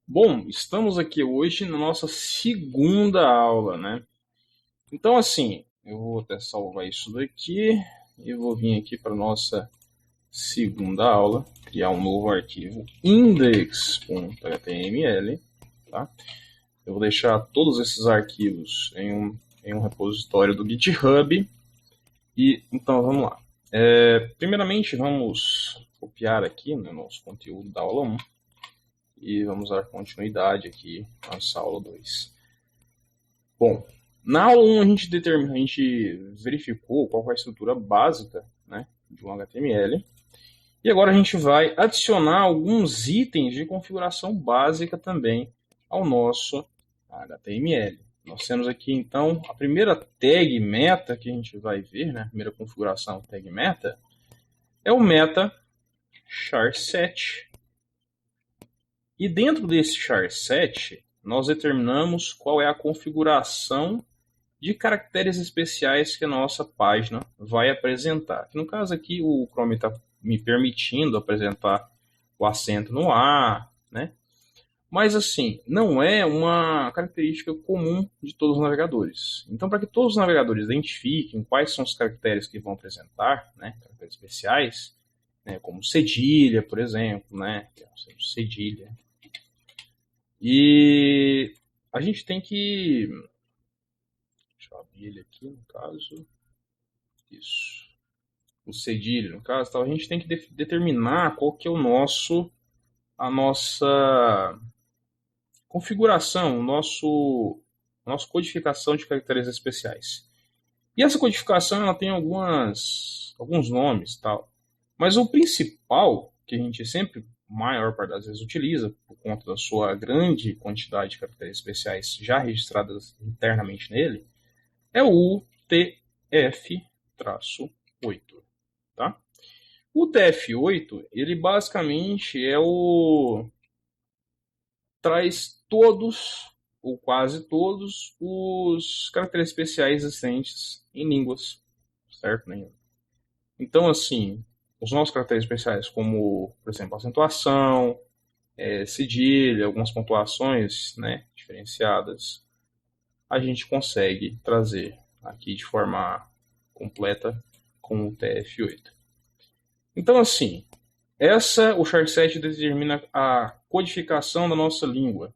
Bom, estamos aqui hoje na nossa segunda aula, né? Então, assim, eu vou até salvar isso daqui e vou vir aqui para nossa segunda aula, criar um novo arquivo index.html, tá? Eu vou deixar todos esses arquivos em um repositório do GitHub e então vamos lá. Primeiramente, vamos copiar aqui no nosso conteúdo da aula 1 e vamos dar continuidade aqui à nossa aula 2. Bom, na aula 1 a gente verificou qual é a estrutura básica, né, de um HTML. E agora a gente vai adicionar alguns itens de configuração básica também ao nosso HTML. Nós temos aqui então a primeira tag meta que a gente vai ver, né, a primeira configuração tag meta, é o meta char7. E dentro desse char7, nós determinamos qual é a configuração de caracteres especiais que a nossa página vai apresentar. No caso aqui, o Chrome está me permitindo apresentar o acento no A, né? Mas assim, não é uma característica comum de todos os navegadores. Então, para que todos os navegadores identifiquem quais são os caracteres que vão apresentar, né, caracteres especiais, né, como cedilha, por exemplo, né, cedilha. E a gente tem que... Deixa eu abrir ele aqui, no caso. Isso. O cedilha, no caso. Então, a gente tem que determinar qual que é a nossa configuração, a nossa codificação de caracteres especiais. E essa codificação ela tem alguns nomes, tal. Mas o principal, que a gente sempre, maior parte das vezes, utiliza, por conta da sua grande quantidade de caracteres especiais já registradas internamente nele, é o UTF-8. Tá? O TF8, ele basicamente traz todos, ou quase todos, os caracteres especiais existentes em línguas, certo? Então, assim, os nossos caracteres especiais, como, por exemplo, acentuação, cedilha, algumas pontuações, né, diferenciadas, a gente consegue trazer aqui de forma completa com o TF8. Então, assim, o char7 determina a codificação da nossa língua.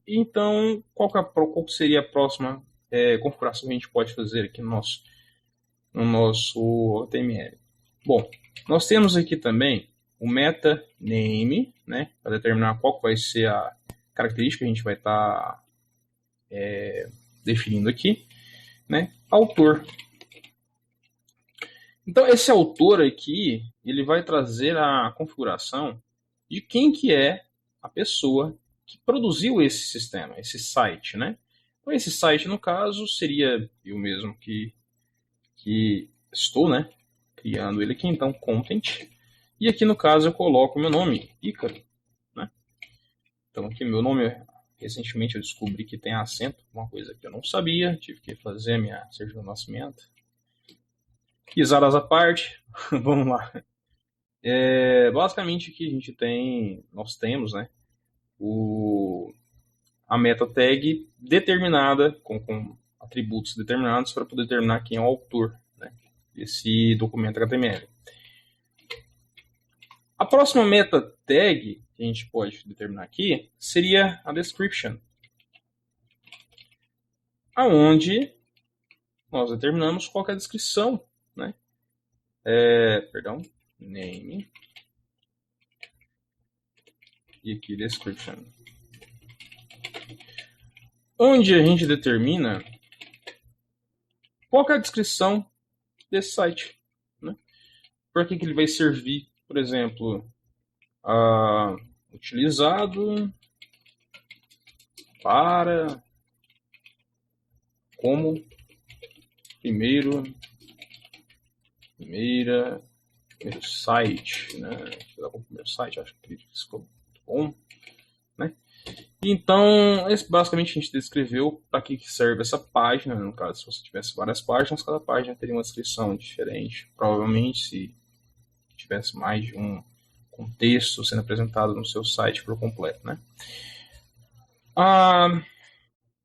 Então, qual seria a próxima configuração que a gente pode fazer aqui no nosso HTML? Bom, nós temos aqui também o meta name, né, para determinar qual vai ser a característica que a gente vai estar definindo aqui, né, autor. Então, esse autor aqui, ele vai trazer a configuração de quem que é a pessoa que produziu esse sistema, esse site, né? Então, esse site, no caso, seria eu mesmo que estou, né, criando ele aqui, então, content. E aqui, no caso, eu coloco o meu nome, Ícaro, né? Então, aqui, meu nome, recentemente eu descobri que tem acento, uma coisa que eu não sabia, tive que fazer a minha certidão de nascimento. Risadas à parte, vamos lá. Basicamente que nós temos, né, a meta tag determinada, com atributos determinados para poder determinar quem é o autor, né, desse documento HTML. A próxima meta tag que a gente pode determinar aqui seria a description, aonde nós determinamos qual é a descrição, né, name e aqui description, onde a gente determina qual é a descrição desse site, né? Para que ele vai servir, por exemplo, utilizado como primeiro site, né? Como primeiro site, acho que ficou muito bom, né? Então, basicamente a gente descreveu para que serve essa página. No caso, se você tivesse várias páginas, cada página teria uma descrição diferente. Provavelmente, se tivesse mais de um com texto sendo apresentado no seu site por completo, né?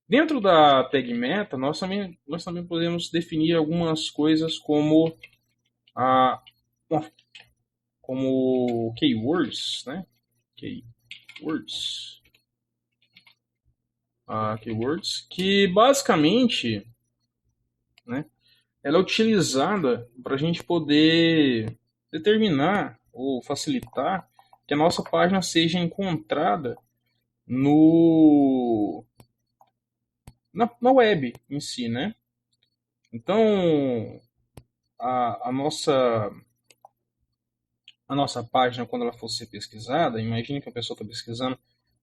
Dentro da tag meta, nós também podemos definir algumas coisas como keywords, né? Keywords, que basicamente, né, ela é utilizada para a gente poder determinar ou facilitar que a nossa página seja encontrada na web em si, né? Então, a nossa página, quando ela for ser pesquisada, imagine que a pessoa está pesquisando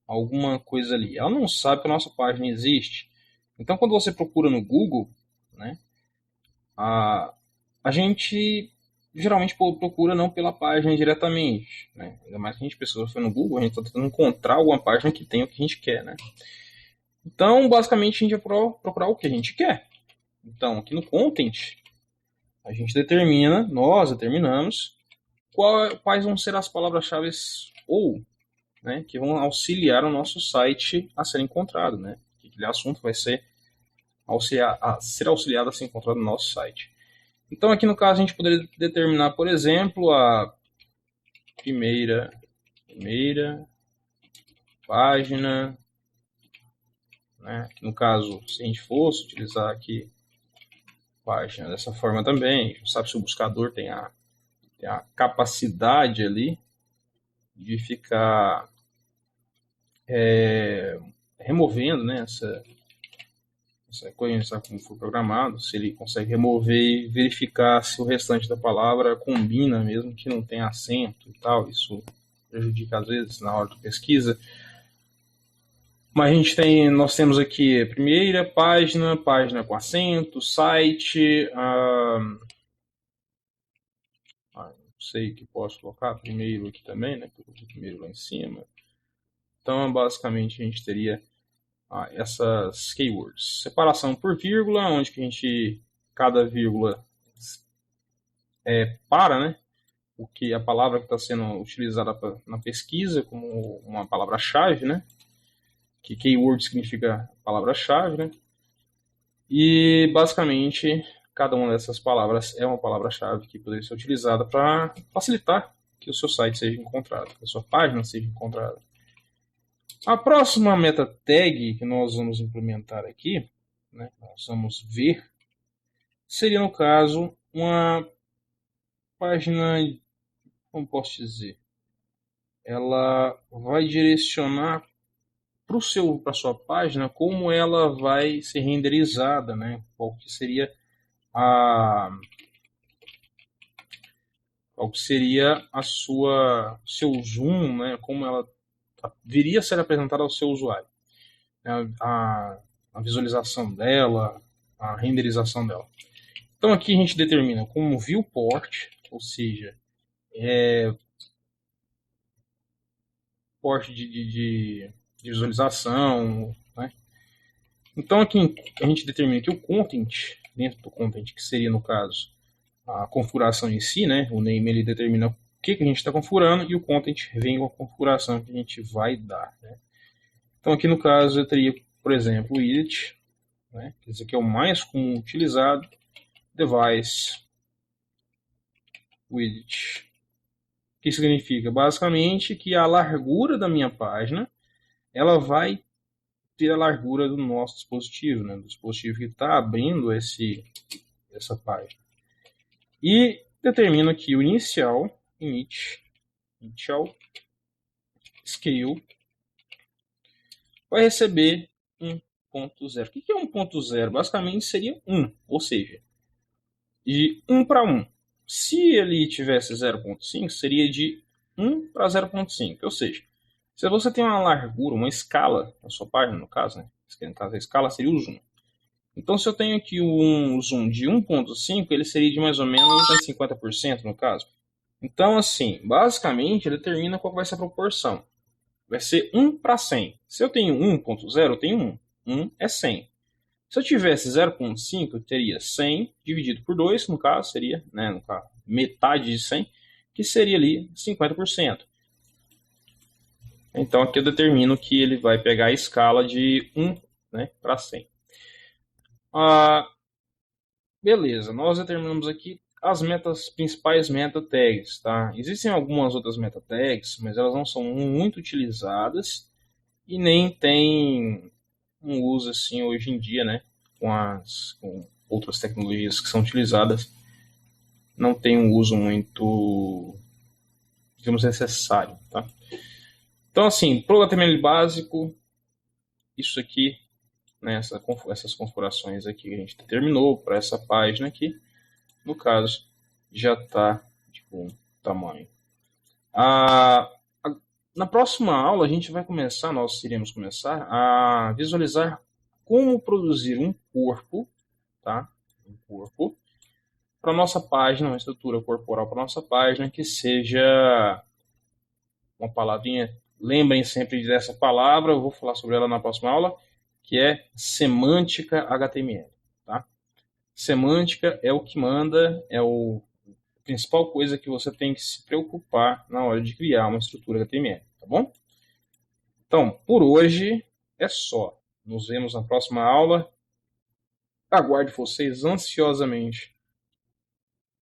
alguma coisa ali. Ela não sabe que a nossa página existe. Então, quando você procura no Google, né, a gente geralmente procura não pela página diretamente, né? Ainda mais que a gente pesquisa foi no Google, a gente está tentando encontrar alguma página que tenha o que a gente quer, né? Então, basicamente, a gente vai procurar o que a gente quer. Então, aqui no Content, nós determinamos quais vão ser as palavras-chave ou, né, que vão auxiliar o nosso site a ser encontrado, né? Que aquele assunto vai ser auxiliado a ser encontrado no nosso site. Então, aqui no caso, a gente poderia determinar, por exemplo, a primeira página, né? No caso, se a gente fosse utilizar aqui página dessa forma também, sabe se o buscador tem a capacidade ali de ficar removendo, né, essa coisa, como for programado, se ele consegue remover e verificar se o restante da palavra combina, mesmo que não tenha acento e tal. Isso prejudica às vezes na hora da pesquisa. Mas nós temos aqui a primeira página com acento, site, não sei que posso colocar primeiro aqui também, né? Coloquei primeiro lá em cima. Então, basicamente, a gente teria essas keywords. Separação por vírgula, onde que cada vírgula para, né? Porque a palavra que está sendo utilizada na pesquisa como uma palavra-chave, né? Que keyword significa palavra-chave, né? E, basicamente, cada uma dessas palavras é uma palavra-chave que poderia ser utilizada para facilitar que o seu site seja encontrado, que a sua página seja encontrada. A próxima meta tag que nós vamos implementar aqui, né, nós vamos ver, seria, no caso, uma página, como posso dizer, ela vai direcionar para a sua página como ela vai ser renderizada, né? Qual que seria seu zoom, né? Como ela viria a ser apresentada ao seu usuário, a visualização dela, a renderização dela. Então aqui a gente determina como viewport, ou seja, porte de visualização, né? Então aqui a gente determina que o content, dentro do content, que seria no caso a configuração em si, né? O name ele determina o que a gente está configurando e o content vem com a configuração que a gente vai dar, né? Então aqui no caso eu teria, por exemplo, o widget, né? Esse aqui é o mais comum utilizado, device widget, que significa basicamente que a largura da minha página ela vai ter a largura do nosso dispositivo, né? Do dispositivo que está abrindo essa página. E determino aqui o initial scale vai receber 1.0. O que é 1.0? Basicamente seria 1, ou seja, de 1 para 1. Se ele tivesse 0.5, seria de 1 para 0.5, ou seja, se você tem uma largura, uma escala na sua página, no caso, né? No caso, a escala seria o zoom. Então, se eu tenho aqui um zoom de 1.5, ele seria de mais ou menos 50% no caso. Então, assim, basicamente, ele determina qual vai ser a proporção. Vai ser 1 para 100. Se eu tenho 1.0, eu tenho 1. 1 é 100. Se eu tivesse 0.5, eu teria 100 dividido por 2, no caso, seria, né, no caso, metade de 100, que seria ali 50%. Então aqui eu determino que ele vai pegar a escala de 1, né, para 100. Beleza, nós determinamos aqui as principais meta tags, tá? Existem algumas outras meta tags, mas elas não são muito utilizadas e nem tem um uso assim hoje em dia, né? Com outras tecnologias que são utilizadas, não tem um uso muito, digamos, necessário, tá? Então, assim, para o HTML básico, isso aqui, né, essas configurações aqui que a gente determinou para essa página aqui, no caso, já está de bom tamanho. Na próxima aula, nós iremos começar a visualizar como produzir um corpo, tá? Um corpo para nossa página, uma estrutura corporal para nossa página que seja uma palavrinha. Lembrem sempre dessa palavra, eu vou falar sobre ela na próxima aula, que é semântica HTML, tá? Semântica é o que manda, é a principal coisa que você tem que se preocupar na hora de criar uma estrutura HTML, tá bom? Então, por hoje é só. Nos vemos na próxima aula. Aguardo vocês ansiosamente